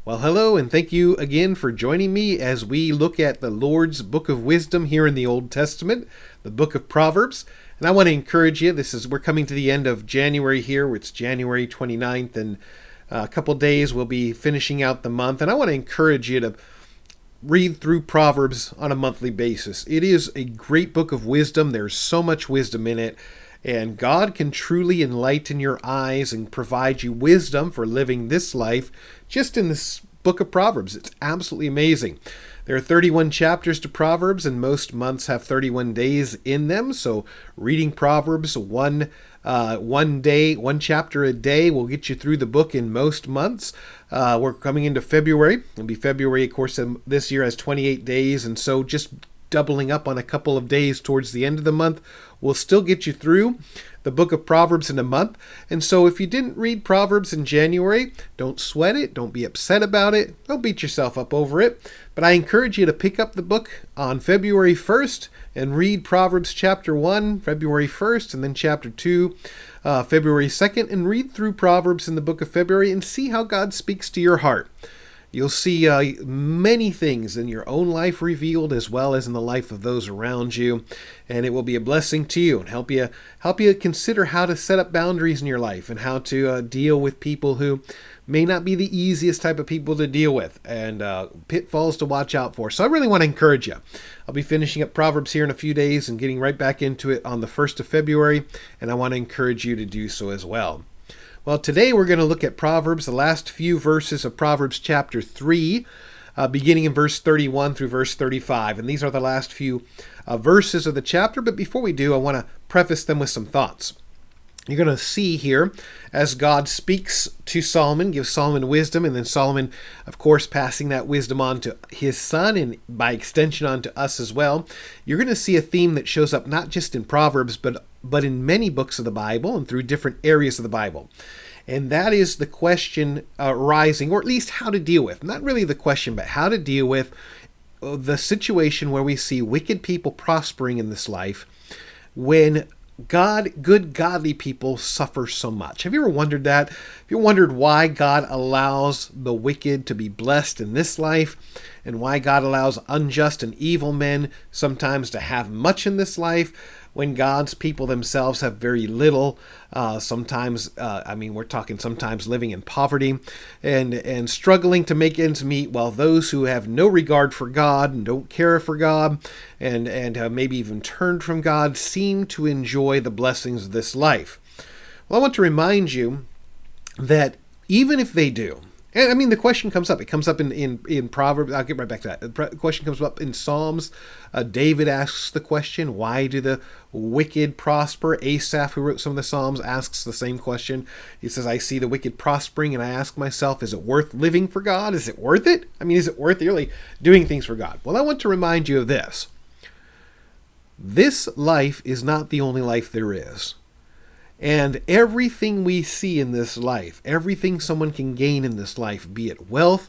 Well, hello, and thank you again for joining me as we look at the Lord's Book of Wisdom here in the Old Testament, the Book of Proverbs. And I want to encourage you, we're coming to the end of January here. It's January 29th, and a couple days we'll be finishing out the month. And I want to encourage you to read through Proverbs on a monthly basis. It is a great book of wisdom. There's so much wisdom in it. And God can truly enlighten your eyes and provide you wisdom for living this life just in this book of Proverbs. It's absolutely amazing. There are 31 chapters to Proverbs, and most months have 31 days in them. So reading Proverbs one chapter a day will get you through the book in most months. We're coming into February. It'll be February, of course, this year has 28 days, and so just doubling up on a couple of days towards the end of the month will still get you through the book of Proverbs in a month. And so if you didn't read Proverbs in January, don't sweat it. Don't be upset about it. Don't beat yourself up over it. But I encourage you to pick up the book on February 1st and read Proverbs chapter 1, February 1st, and then chapter 2, February 2nd, and read through Proverbs in the book of February and see how God speaks to your heart. You'll see many things in your own life revealed as well as in the life of those around you, and it will be a blessing to you and help you consider how to set up boundaries in your life and how to deal with people who may not be the easiest type of people to deal with, and pitfalls to watch out for. So I really want to encourage you. I'll be finishing up Proverbs here in a few days and getting right back into it on the 1st of February, and I want to encourage you to do so as well. Well, today we're going to look at Proverbs, the last few verses of Proverbs chapter 3, beginning in verse 31 through verse 35. And these are the last few verses of the chapter. But before we do, I want to preface them with some thoughts. You're going to see here as God speaks to Solomon, gives Solomon wisdom, and then Solomon, of course, passing that wisdom on to his son and by extension on to us as well. You're going to see a theme that shows up not just in Proverbs, but in many books of the Bible and through different areas of the Bible. And that is the question arising, or at least how to deal with, not really the question, but how to deal with the situation where we see wicked people prospering in this life when good godly people suffer so much. Have you ever wondered that? Have you wondered why God allows the wicked to be blessed in this life, and why God allows unjust and evil men sometimes to have much in this life when God's people themselves have very little? Sometimes we're talking sometimes living in poverty and struggling to make ends meet, while those who have no regard for God and don't care for God and have maybe even turned from God seem to enjoy the blessings of this life. Well, I want to remind you that even if they do, and the question comes up. It comes up in Proverbs. I'll get right back to that. The question comes up in Psalms. David asks the question, why do the wicked prosper? Asaph, who wrote some of the Psalms, asks the same question. He says, I see the wicked prospering, and I ask myself, is it worth living for God? Is it worth it? Is it worth really doing things for God? Well, I want to remind you of this. This life is not the only life there is. And everything we see in this life, everything someone can gain in this life, be it wealth,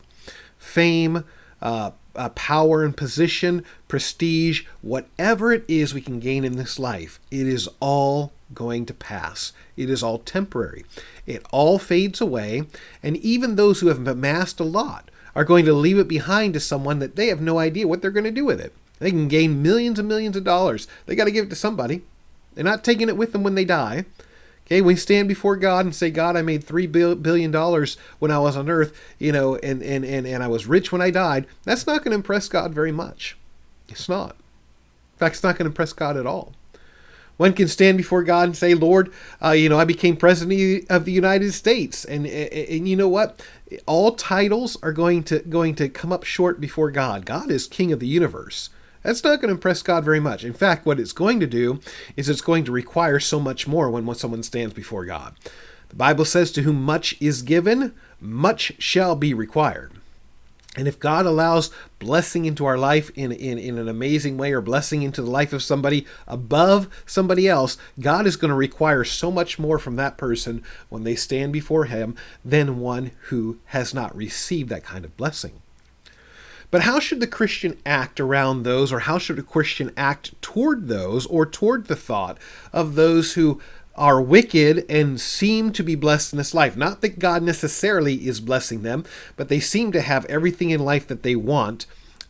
fame, power and position, prestige, whatever it is we can gain in this life, it is all going to pass. It is all temporary. It all fades away, and even those who have amassed a lot are going to leave it behind to someone that they have no idea what they're going to do with it. They can gain millions and millions of dollars. They got to give it to somebody. They're not taking it with them when they die. Okay, we stand before God and say, God, I made $3 billion when I was on earth, and I was rich when I died. That's not going to impress God very much. It's not. In fact, it's not going to impress God at all. One can stand before God and say, Lord, I became president of the United States. And you know what? All titles are going to come up short before God. God is king of the universe. That's not going to impress God very much. In fact, what it's going to do is it's going to require so much more when someone stands before God. The Bible says, to whom much is given, much shall be required. And if God allows blessing into our life in an amazing way, or blessing into the life of somebody above somebody else, God is going to require so much more from that person when they stand before him than one who has not received that kind of blessing. But how should the Christian act around those, or how should a Christian act toward those, or toward the thought of those who are wicked and seem to be blessed in this life. Not that God necessarily is blessing them, but they seem to have everything in life that they want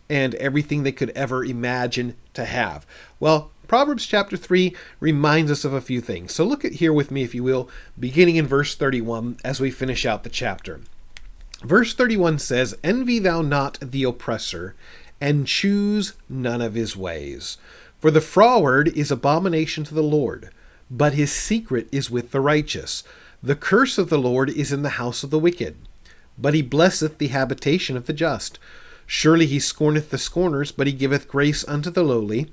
and everything they could ever imagine to have. Well, Proverbs chapter 3 reminds us of a few things. So look at here with me, if you will, beginning in verse 31 as we finish out the chapter. Verse 31 says, "Envy thou not the oppressor, and choose none of his ways. For the froward is abomination to the Lord, but his secret is with the righteous. The curse of the Lord is in the house of the wicked, but he blesseth the habitation of the just. Surely he scorneth the scorners, but he giveth grace unto the lowly.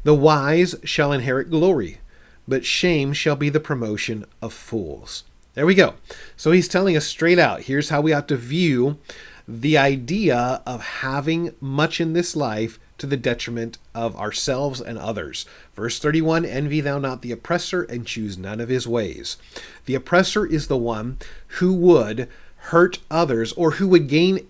The wise shall inherit glory, but shame shall be the promotion of fools." There we go. So he's telling us straight out, here's how we ought to view the idea of having much in this life to the detriment of ourselves and others. Verse 31, "Envy thou not the oppressor, and choose none of his ways." The oppressor is the one who would hurt others, or who would gain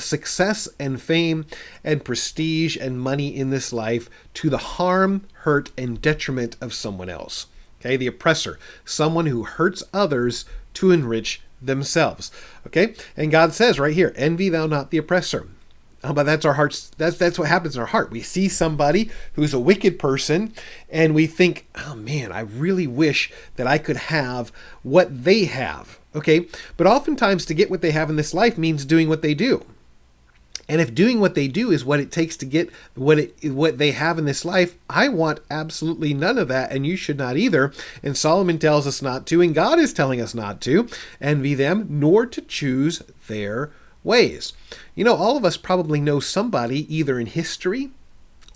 success and fame and prestige and money in this life to the harm, hurt, and detriment of someone else. Okay, the oppressor, someone who hurts others to enrich themselves. Okay, and God says right here, "Envy thou not the oppressor." But that's our hearts. That's what happens in our heart. We see somebody who's a wicked person, and we think, "Oh man, I really wish that I could have what they have." Okay, but oftentimes to get what they have in this life means doing what they do. And if doing what they do is what it takes to get what they have in this life, I want absolutely none of that, and you should not either. And Solomon tells us not to, and God is telling us not to envy them, nor to choose their ways. You know, all of us probably know somebody either in history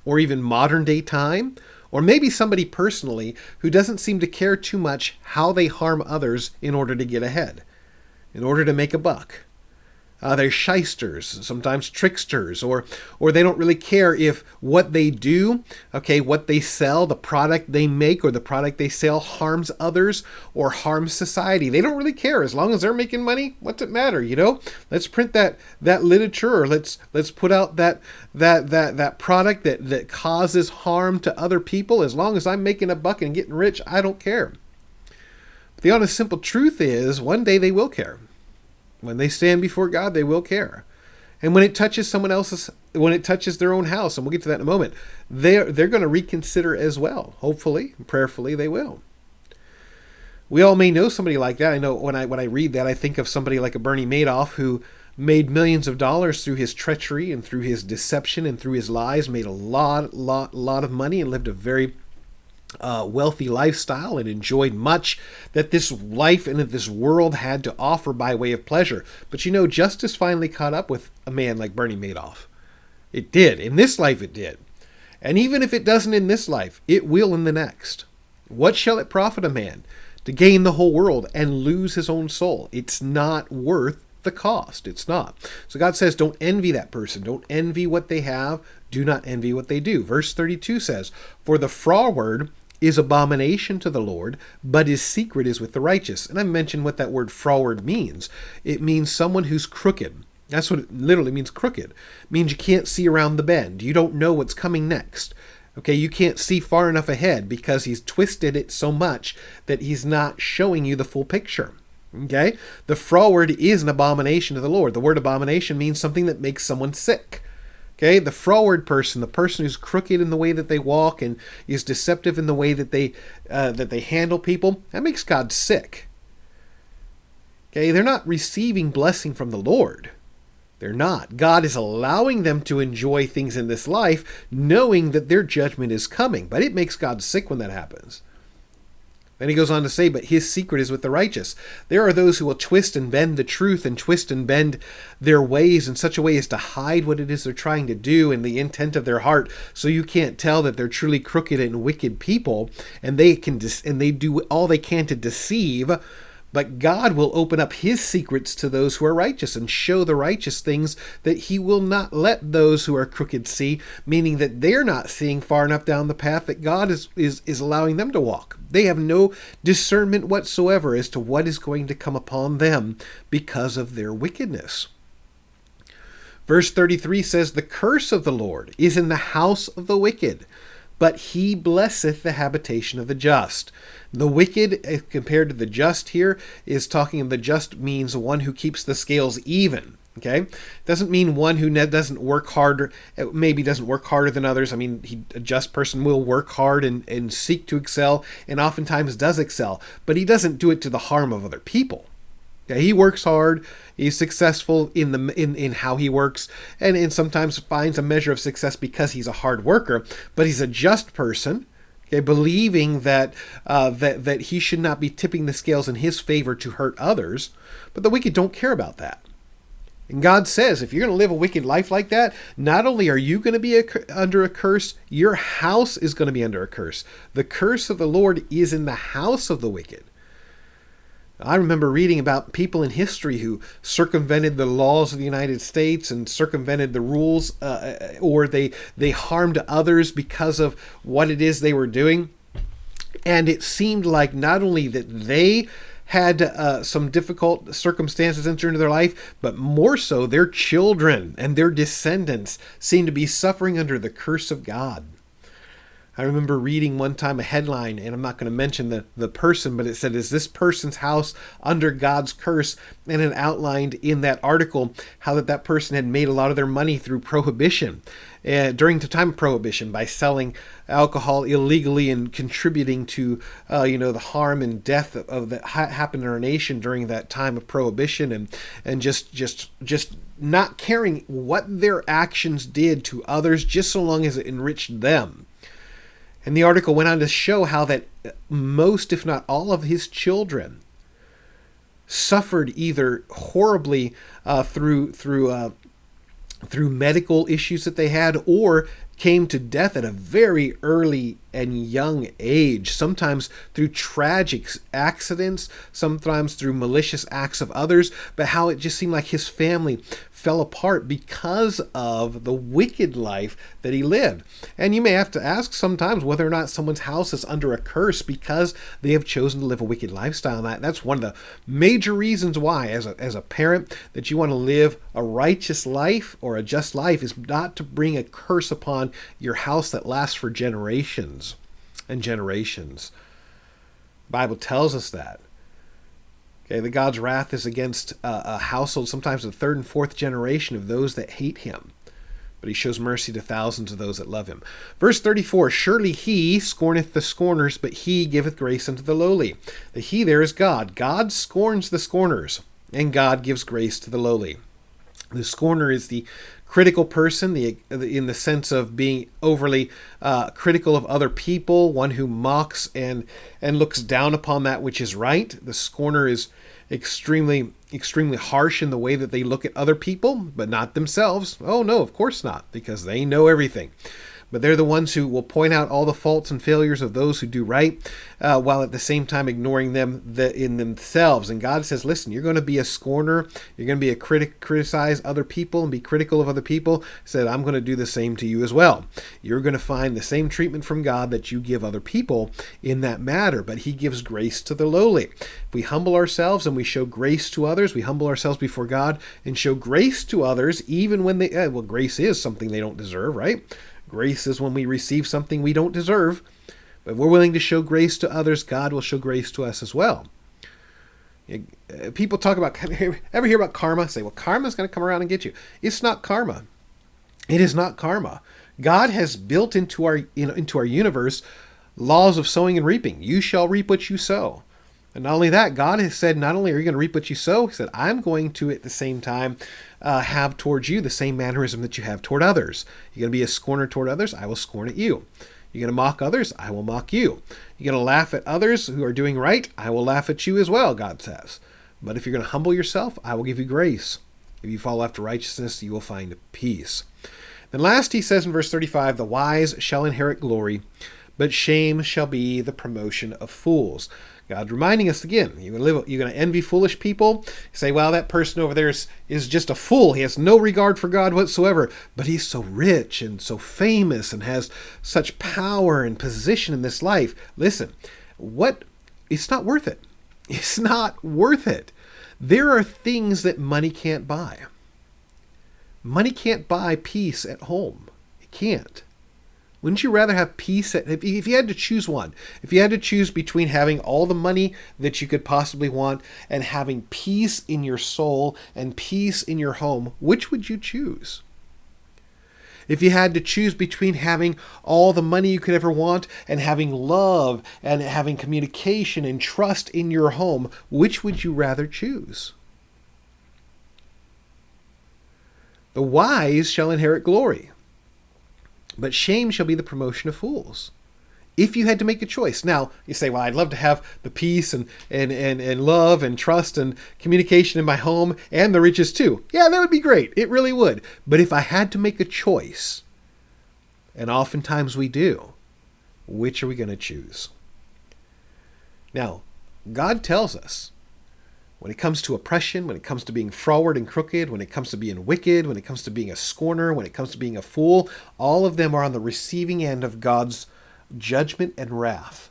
or even modern day time, or maybe somebody personally who doesn't seem to care too much how they harm others in order to get ahead, in order to make a buck. They're shysters, sometimes tricksters, or they don't really care if what they do, okay, what they sell, the product they make or the product they sell harms others or harms society. They don't really care as long as they're making money. What's it matter? You know, let's print that literature, or let's put out that product that causes harm to other people. As long as I'm making a buck and getting rich, I don't care. But the honest, simple truth is, one day they will care. When they stand before God, they will care. And when it touches someone else's, when it touches their own house, and we'll get to that in a moment, they're going to reconsider as well. Hopefully, prayerfully, they will. We all may know somebody like that. I know when I read that, I think of somebody like a Bernie Madoff, who made millions of dollars through his treachery and through his deception and through his lies, made a lot of money, and lived a very wealthy lifestyle, and enjoyed much that this life and that this world had to offer by way of pleasure. But you know, justice finally caught up with a man like Bernie Madoff. It did. In this life it did. And even if it doesn't in this life, it will in the next. What shall it profit a man to gain the whole world and lose his own soul? It's not worth the cost. It's not. So God says, don't envy that person. Don't envy what they have. Do not envy what they do. Verse 32 says, "For the froward is abomination to the Lord, but his secret is with the righteous." And I mentioned what that word froward means. It means someone who's crooked. That's what it literally means, crooked. It means you can't see around the bend. You don't know what's coming next. Okay, you can't see far enough ahead because he's twisted it so much that he's not showing you the full picture. Okay? The froward is an abomination to the Lord. The word abomination means something that makes someone sick. Okay, the froward person, the person who's crooked in the way that they walk and is deceptive in the way that they handle people, that makes God sick. Okay, they're not receiving blessing from the Lord. They're not. God is allowing them to enjoy things in this life, knowing that their judgment is coming. But it makes God sick when that happens. Then he goes on to say, "But his secret is with the righteous." There are those who will twist and bend the truth and twist and bend their ways in such a way as to hide what it is they're trying to do and the intent of their heart, so you can't tell that they're truly crooked and wicked people, and they do all they can to deceive. But God will open up his secrets to those who are righteous and show the righteous things that he will not let those who are crooked see, meaning that they're not seeing far enough down the path that God is allowing them to walk. They have no discernment whatsoever as to what is going to come upon them because of their wickedness. Verse 33 says, "The curse of the Lord is in the house of the wicked, but he blesseth the habitation of the just. The wicked, compared to the just here, is talking of the just means one who keeps the scales even. Okay, doesn't mean one who doesn't work harder, maybe doesn't work harder than others. I mean, a just person will work hard and seek to excel, and oftentimes does excel, but he doesn't do it to the harm of other people. Okay, he works hard. He's successful in how he works, and sometimes finds a measure of success because he's a hard worker. But he's a just person. Okay, believing that that he should not be tipping the scales in his favor to hurt others. But the wicked don't care about that. And God says, if you're going to live a wicked life like that, not only are you going to be under a curse, your house is going to be under a curse. The curse of the Lord is in the house of the wicked. I remember reading about people in history who circumvented the laws of the United States and circumvented the rules, or they harmed others because of what it is they were doing. And it seemed like not only that they had some difficult circumstances enter into their life, but more so their children and their descendants seemed to be suffering under the curse of God. I remember reading one time a headline, and I'm not going to mention the person, but it said, is this person's house under God's curse? And it outlined in that article how that person had made a lot of their money through prohibition, during the time of prohibition, by selling alcohol illegally and contributing to the harm and death that happened in our nation during that time of prohibition, and just not caring what their actions did to others, just so long as it enriched them. And the article went on to show how that most, if not all, of his children suffered either horribly through medical issues that they had, or came to death at a very early and young age, sometimes through tragic accidents, sometimes through malicious acts of others, but how it just seemed like his family fell apart because of the wicked life that he lived. And you may have to ask sometimes whether or not someone's house is under a curse because they have chosen to live a wicked lifestyle. And that's one of the major reasons why, as a parent, that you want to live a righteous life or a just life, is not to bring a curse upon your house that lasts for generations and generations. The Bible tells us that. Okay, that God's wrath is against a household, sometimes the third and fourth generation of those that hate him. But he shows mercy to thousands of those that love him. Verse 34, surely he scorneth the scorners, but he giveth grace unto the lowly. The he there is God. God scorns the scorners, and God gives grace to the lowly. The scorner is the critical person, in the sense of being overly critical of other people, one who mocks and looks down upon that which is right. The scorner is extremely harsh in the way that they look at other people, but not themselves. Oh no, of course not, because they know everything. But they're the ones who will point out all the faults and failures of those who do right, while at the same time ignoring them in themselves. And God says, listen, you're going to be a scorner. You're going to be a criticize other people and be critical of other people. He said, I'm going to do the same to you as well. You're going to find the same treatment from God that you give other people in that matter. But he gives grace to the lowly. If we humble ourselves and we show grace to others, we humble ourselves before God and show grace to others, even when grace is something they don't deserve, right? Grace is when we receive something we don't deserve. But if we're willing to show grace to others, God will show grace to us as well. People talk about, ever hear about karma? Say, well, karma's going to come around and get you. It's not karma. It is not karma. God has built into our universe laws of sowing and reaping. You shall reap what you sow. And not only that, God has said, not only are you going to reap what you sow, he said, I'm going to, at the same time, have towards you the same mannerism that you have toward others. You're going to be a scorner toward others, I will scorn at you. You're going to mock others, I will mock you. You're going to laugh at others who are doing right, I will laugh at you as well, God says. But if you're going to humble yourself, I will give you grace. If you follow after righteousness, you will find peace. Then last he says in verse 35, the wise shall inherit glory, but shame shall be the promotion of fools. God reminding us again, you're going to envy foolish people. You say, well, that person over there is just a fool. He has no regard for God whatsoever, but he's so rich and so famous and has such power and position in this life. Listen, it's not worth it. It's not worth it. There are things that money can't buy. Money can't buy peace at home. It can't. Wouldn't you rather have peace? If you had to choose one, if you had to choose between having all the money that you could possibly want and having peace in your soul and peace in your home, which would you choose? If you had to choose between having all the money you could ever want and having love and having communication and trust in your home, which would you rather choose? The wise shall inherit glory, but shame shall be the promotion of fools. If you had to make a choice. Now, you say, well, I'd love to have the peace and love and trust and communication in my home and the riches too. Yeah, that would be great. It really would. But if I had to make a choice, and oftentimes we do, which are we going to choose? Now, God tells us, when it comes to oppression, when it comes to being froward and crooked, when it comes to being wicked, when it comes to being a scorner, when it comes to being a fool, all of them are on the receiving end of God's judgment and wrath.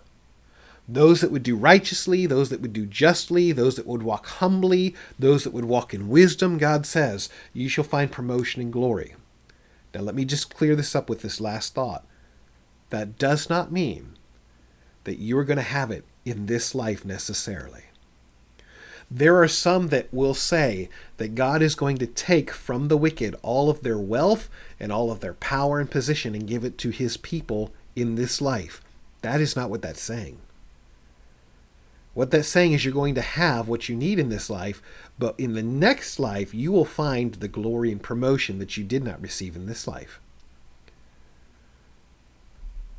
Those that would do righteously, those that would do justly, those that would walk humbly, those that would walk in wisdom, God says, you shall find promotion and glory. Now let me just clear this up with this last thought. That does not mean that you are going to have it in this life necessarily. There are some that will say that God is going to take from the wicked all of their wealth and all of their power and position and give it to his people in this life. That is not what that's saying. What that's saying is you're going to have what you need in this life, but in the next life you will find the glory and promotion that you did not receive in this life.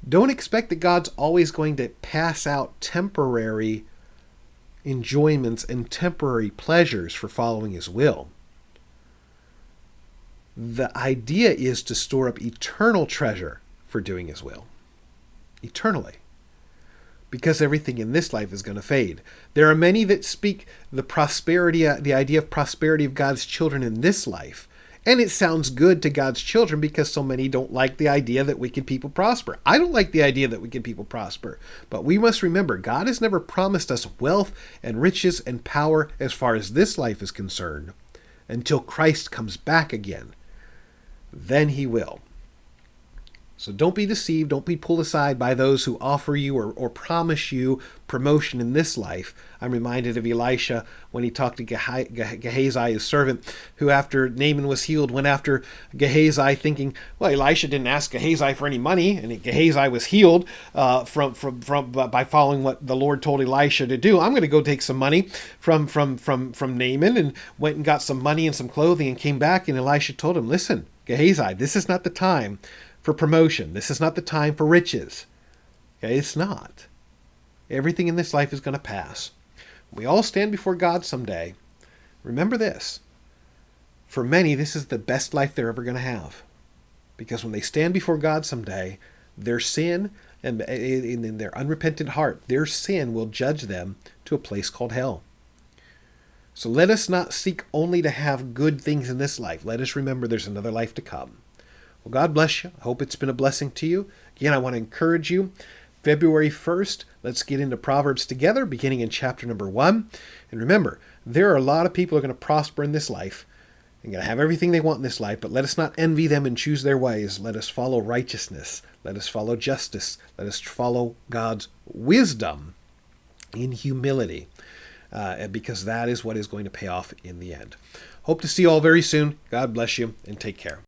Don't expect that God's always going to pass out temporary enjoyments and temporary pleasures for following his will. The idea is to store up eternal treasure for doing his will. Eternally. Because everything in this life is going to fade. There are many that speak the idea of prosperity of God's children in this life. And it sounds good to God's children because so many don't like the idea that wicked people prosper. I don't like the idea that wicked people prosper. But we must remember, God has never promised us wealth and riches and power as far as this life is concerned until Christ comes back again. Then he will. So don't be deceived. Don't be pulled aside by those who offer you or promise you promotion in this life. I'm reminded of Elisha when he talked to Gehazi, his servant, who after Naaman was healed went after Gehazi thinking, well, Elisha didn't ask Gehazi for any money, and Gehazi was healed by following what the Lord told Elisha to do. I'm going to go take some money from Naaman, and went and got some money and some clothing and came back, and Elisha told him, listen, Gehazi, this is not the time for promotion. This is not the time for riches. Okay, it's not. Everything in this life is going to pass. We all stand before God someday. Remember this. For many, this is the best life they're ever going to have. Because when they stand before God someday, their sin and in their unrepentant heart, their sin will judge them to a place called hell. So let us not seek only to have good things in this life. Let us remember there's another life to come. Well, God bless you. I hope it's been a blessing to you. Again, I want to encourage you. February 1st, let's get into Proverbs together, beginning in chapter number 1. And remember, there are a lot of people who are going to prosper in this life and going to have everything they want in this life, but let us not envy them and choose their ways. Let us follow righteousness. Let us follow justice. Let us follow God's wisdom in humility, because that is what is going to pay off in the end. Hope to see you all very soon. God bless you and take care.